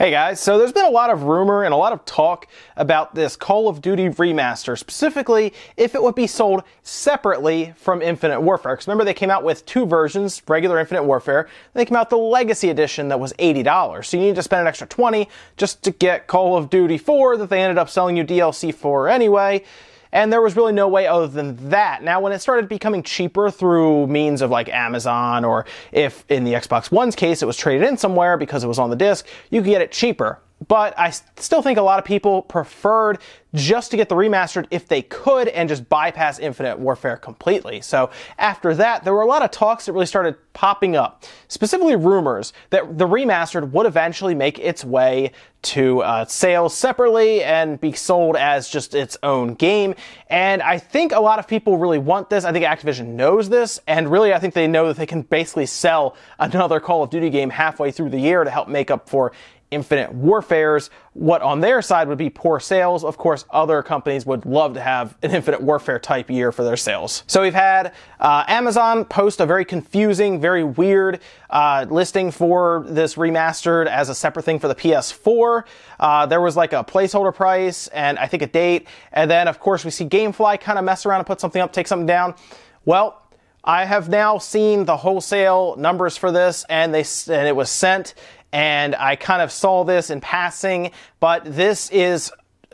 Hey guys, so there's been a lot of rumor and a lot of talk about this Call of Duty Remaster, specifically if it would be sold separately from Infinite Warfare. Because remember, they came out with two versions, regular Infinite Warfare, and they came out the Legacy Edition that was $80. So you need to spend an extra $20 just to get Call of Duty 4 that they ended up selling you DLC for anyway. And there was really no way other than that. Now, when it started becoming cheaper through means of like Amazon, or if in the Xbox One's case it was traded in somewhere because it was on the disc, you could get it cheaper. But I still think a lot of people preferred just to get the remastered if they could and just bypass Infinite Warfare completely. So after that, there were a lot of talks that really started popping up, specifically rumors that the remastered would eventually make its way to sales separately and be sold as just its own game. And I think a lot of people really want this. I think Activision knows this, and really I think they know that they can basically sell another Call of Duty game halfway through the year to help make up for Infinite Warfare's what on their side would be poor sales. Of course, other companies would love to have an Infinite Warfare type year for their sales. So we've had Amazon post a very confusing, very weird listing for this remastered as a separate thing for the PS4. There was like a placeholder price and I think a date. And then of course we see Gamefly kind of mess around and put something up, take something down. Well, I have now seen the wholesale numbers for this and it was sent. And I kind of saw this in passing, but this is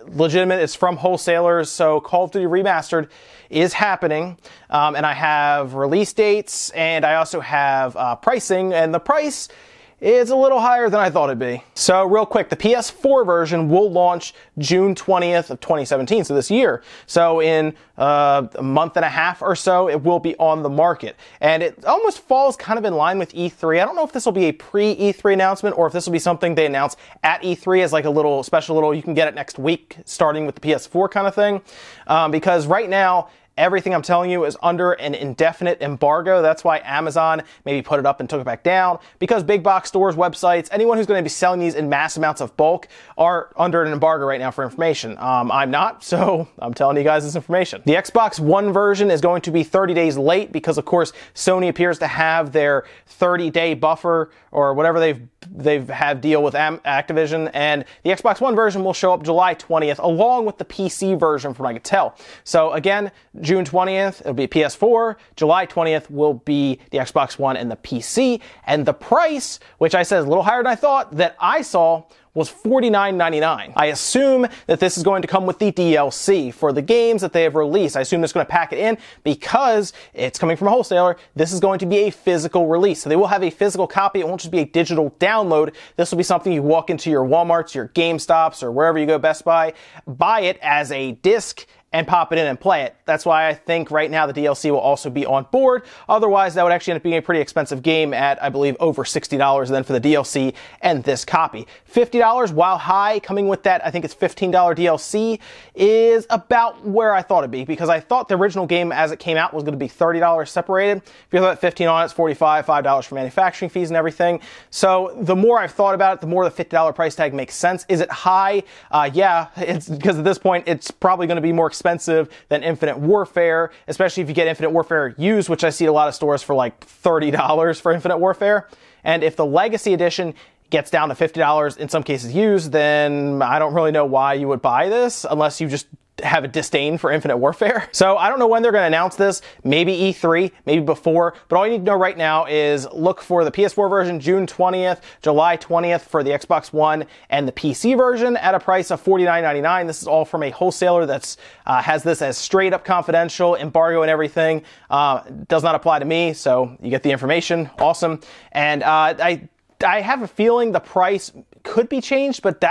legitimate. It's from wholesalers, so Call of Duty Remastered is happening. And I have release dates, and I also have pricing, and the price is a little higher than I thought it'd be. So real quick, the PS4 version will launch June 20th of 2017, so this year. So in a month and a half or so, it will be on the market. And it almost falls kind of in line with E3. I don't know if this will be a pre-E3 announcement or if this will be something they announce at E3 as like a little special you can get it next week, starting with the PS4 kind of thing. Because right now, everything I'm telling you is under an indefinite embargo. That's why Amazon maybe put it up and took it back down, because big box stores, websites, anyone who's going to be selling these in mass amounts of bulk are under an embargo right now for information. I'm not, so I'm telling you guys this information. The Xbox One version is going to be 30 days late because, of course, Sony appears to have their 30-day buffer or whatever they've had deal with Activision, and the Xbox One version will show up July 20th along with the PC version from what I could tell. So again, June 20th, it'll be PS4. July 20th will be the Xbox One and the PC. And the price, which I said is a little higher than I thought, that I saw was $49.99. I assume that this is going to come with the DLC for the games that they have released. I assume it's going to pack it in because it's coming from a wholesaler. This is going to be a physical release. So they will have a physical copy. It won't just be a digital download. This will be something you walk into your Walmarts, your GameStops, or wherever you go, Best Buy, buy it as a disc and pop it in and play it. That's why I think right now the DLC will also be on board. Otherwise, that would actually end up being a pretty expensive game at, I believe, over $60 then for the DLC and this copy. $50, while high, coming with that, I think it's $15 DLC, is about where I thought it'd be, because I thought the original game as it came out was going to be $30 separated. If you thought $15 on it, it's $45, $5 for manufacturing fees and everything. So the more I've thought about it, the more the $50 price tag makes sense. Is it high? Yeah, it's because at this point, it's probably going to be more expensive than Infinite Warfare, especially if you get Infinite Warfare used, which I see at a lot of stores for like $30 for Infinite Warfare. And if the Legacy Edition gets down to $50, in some cases used, then I don't really know why you would buy this unless you just have a disdain for Infinite Warfare. So I don't know when they're going to announce this, maybe E3, maybe before, but all you need to know right now is look for the PS4 version June 20th, July 20th for the Xbox One, and the PC version at a price of $49.99. This is all from a wholesaler that's has this as straight up confidential, embargo and everything. Does not apply to me, so you get the information. Awesome. And I have a feeling the price could be changed, but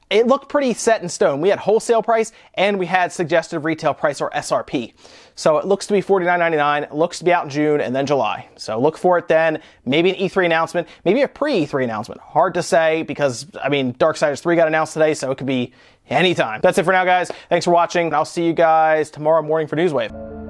it looked pretty set in stone. We had wholesale price and we had suggested retail price, or SRP. So it looks to be $49.99. It looks to be out in June and then July. So look for it then. Maybe an E3 announcement, maybe a pre-E3 announcement. Hard to say because, I mean, Darksiders 3 got announced today, so it could be anytime. That's it for now, guys. Thanks for watching. I'll see you guys tomorrow morning for Newswave.